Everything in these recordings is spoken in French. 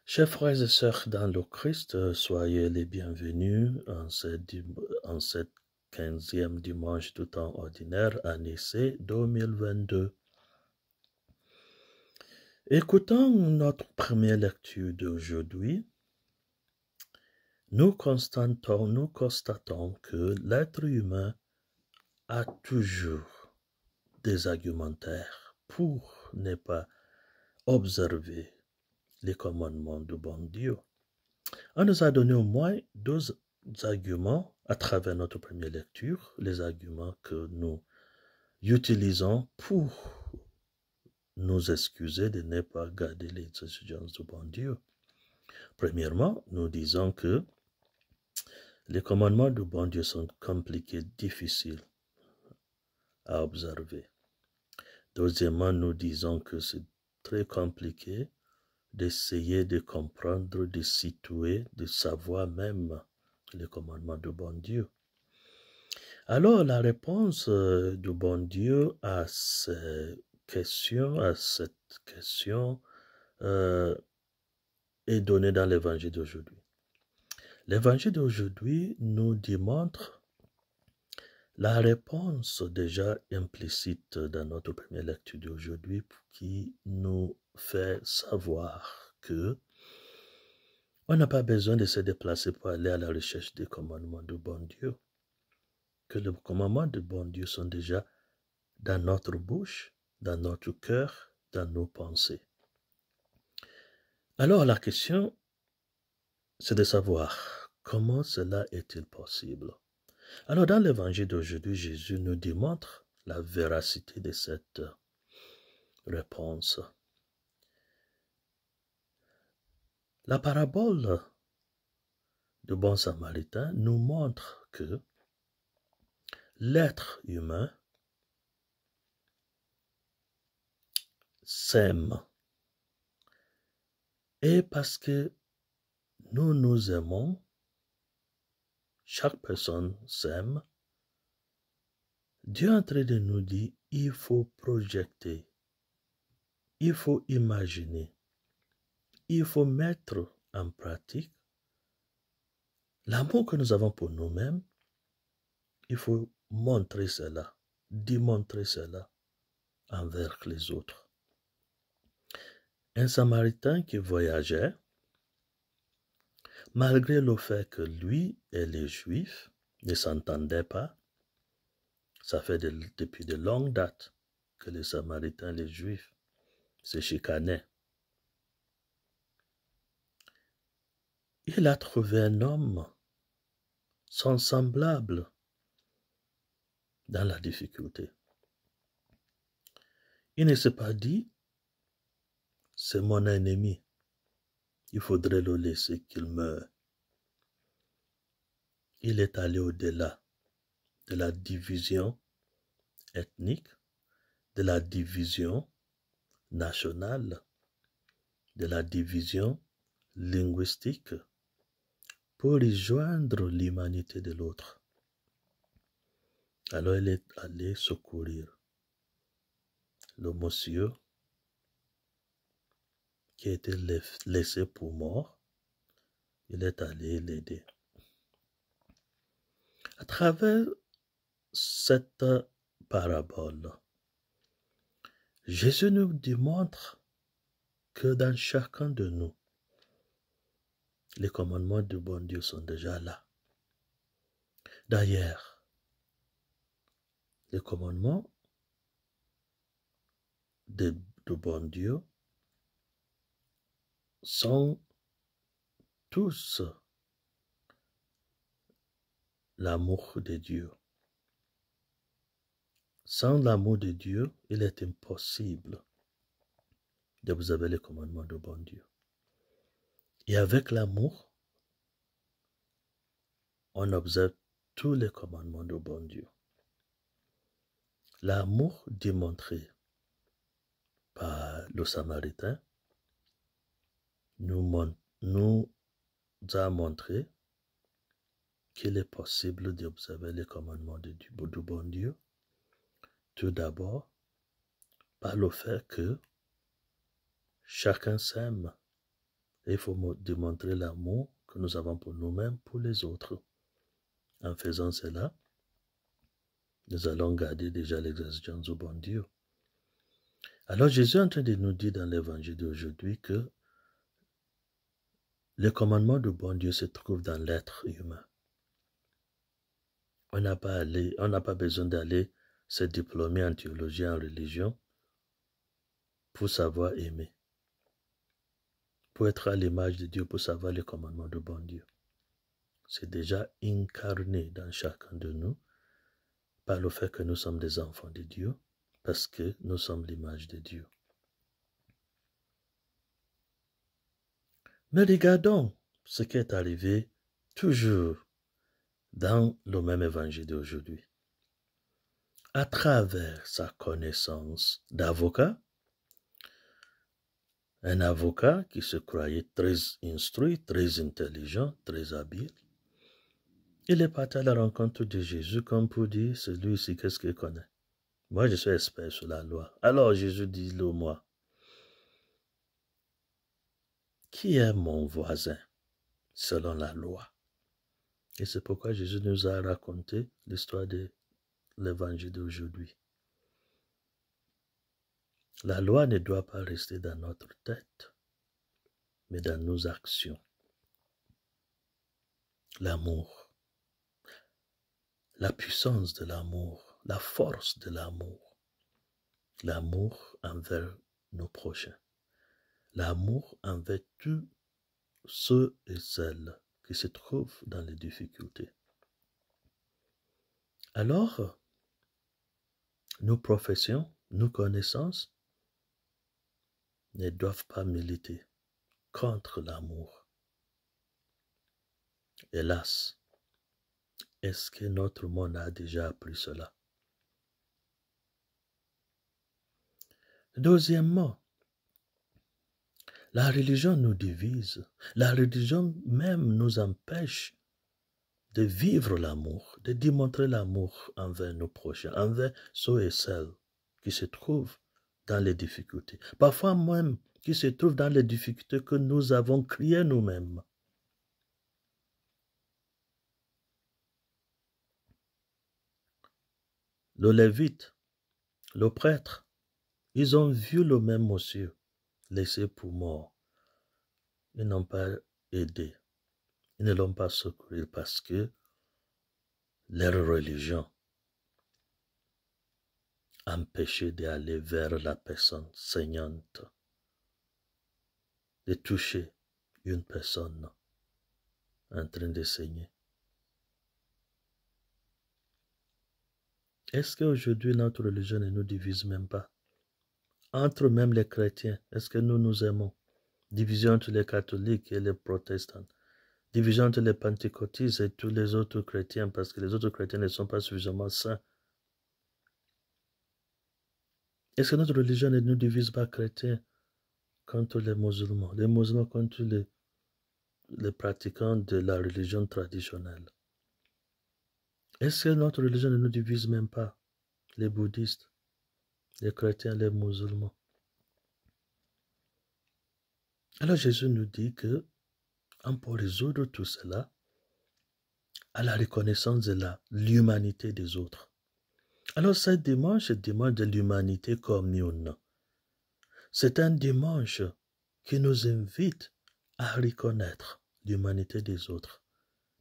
Chers frères et sœurs dans le Christ, soyez les bienvenus en cette 15e dimanche du temps ordinaire, année C 2022. Écoutons notre première lecture d'aujourd'hui. Nous constatons que l'être humain a toujours des argumentaires pour ne pas observer les commandements du bon Dieu. On nous a donné au moins deux arguments à travers notre première lecture, les arguments que nous utilisons pour nous excuser de ne pas garder les exigences du bon Dieu. Premièrement, nous disons que les commandements du bon Dieu sont compliqués, difficiles à observer. Deuxièmement, nous disons que c'est très compliqué d'essayer de comprendre, de situer, de savoir même les commandements du bon Dieu. Alors, la réponse du bon Dieu à cette question est donnée dans l'évangile d'aujourd'hui. L'évangile d'aujourd'hui nous démontre la réponse déjà implicite dans notre première lecture d'aujourd'hui qui nous fait savoir que on n'a pas besoin de se déplacer pour aller à la recherche des commandements du bon Dieu. Que les commandements du bon Dieu sont déjà dans notre bouche, dans notre cœur, dans nos pensées. Alors la question, c'est de savoir comment cela est-il possible. Alors dans l'évangile d'aujourd'hui, Jésus nous démontre la véracité de cette réponse. La parabole du bon samaritain nous montre que l'être humain s'aime. Et parce que nous nous aimons, chaque personne s'aime, Dieu est en train de nous dire, il faut projeter, il faut imaginer, il faut mettre en pratique l'amour que nous avons pour nous-mêmes. Il faut montrer cela, démontrer cela envers les autres. Un Samaritain qui voyageait, malgré le fait que lui et les Juifs ne s'entendaient pas, ça fait depuis de longues dates que les Samaritains et les Juifs se chicanaient. Il a trouvé un homme, son semblable, dans la difficulté. Il ne s'est pas dit, c'est mon ennemi, il faudrait le laisser qu'il meure. Il est allé au-delà de la division ethnique, de la division nationale, de la division linguistique, pour rejoindre l'humanité de l'autre. Alors il est allé secourir le monsieur qui a été laissé pour mort. Il est allé l'aider. À travers cette parabole, Jésus nous démontre que dans chacun de nous, les commandements du bon Dieu sont déjà là. D'ailleurs, les commandements du bon Dieu sont tous l'amour de Dieu. Sans l'amour de Dieu, il est impossible d'observer les commandements du bon Dieu. Et avec l'amour, on observe tous les commandements du bon Dieu. L'amour démontré par le Samaritain nous a montré qu'il est possible d'observer les commandements du bon Dieu. Tout d'abord, par le fait que chacun s'aime Et il faut démontrer l'amour que nous avons pour nous-mêmes, pour les autres. En faisant cela, nous allons garder déjà l'exigence du bon Dieu. Alors Jésus est en train de nous dire dans l'évangile d'aujourd'hui que le commandement du bon Dieu se trouve dans l'être humain. On n'a pas besoin d'aller se diplômer en théologie, en religion, pour savoir aimer. Pour être à l'image de Dieu, pour savoir le commandement du bon Dieu. C'est déjà incarné dans chacun de nous par le fait que nous sommes des enfants de Dieu, parce que nous sommes l'image de Dieu. Mais regardons ce qui est arrivé toujours dans le même évangile d'aujourd'hui. À travers sa connaissance d'avocat, un avocat qui se croyait très instruit, très intelligent, très habile, il est parti à la rencontre de Jésus comme pour dire, celui-ci, qu'est-ce qu'il connaît? Moi, je suis expert sur la loi. Alors Jésus dit-le moi. Qui est mon voisin selon la loi? Et c'est pourquoi Jésus nous a raconté l'histoire de l'évangile d'aujourd'hui. La loi ne doit pas rester dans notre tête, mais dans nos actions. L'amour, la puissance de l'amour, la force de l'amour, l'amour envers nos prochains, l'amour envers tous ceux et celles qui se trouvent dans les difficultés. Alors, nos professions, nos connaissances ne doivent pas militer contre l'amour. Hélas, est-ce que notre monde a déjà appris cela? Deuxièmement, la religion nous divise. La religion même nous empêche de vivre l'amour, de démontrer l'amour envers nos prochains, envers ceux et celles qui se trouvent dans les difficultés. Parfois même qui se trouvent dans les difficultés que nous avons créées nous-mêmes. Le lévite, le prêtre, ils ont vu le même monsieur laissé pour mort. Ils n'ont pas aidé. Ils ne l'ont pas secouru parce que leur religion empêchait d'aller vers la personne saignante, de toucher une personne en train de saigner. Est-ce qu'aujourd'hui notre religion ne nous divise même pas? Entre même les chrétiens, est-ce que nous nous aimons? Division entre les catholiques et les protestants. Division entre les pentecôtistes et tous les autres chrétiens parce que les autres chrétiens ne sont pas suffisamment saints. Est-ce que notre religion ne nous divise pas chrétiens contre les musulmans contre les pratiquants de la religion traditionnelle? Est-ce que notre religion ne nous divise même pas les bouddhistes, les chrétiens, les musulmans? Alors Jésus nous dit que on peut résoudre tout cela à la reconnaissance de l'humanité des autres. Alors ce dimanche de l'humanité commune. C'est un dimanche qui nous invite à reconnaître l'humanité des autres,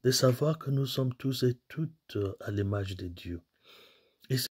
de savoir que nous sommes tous et toutes à l'image de Dieu.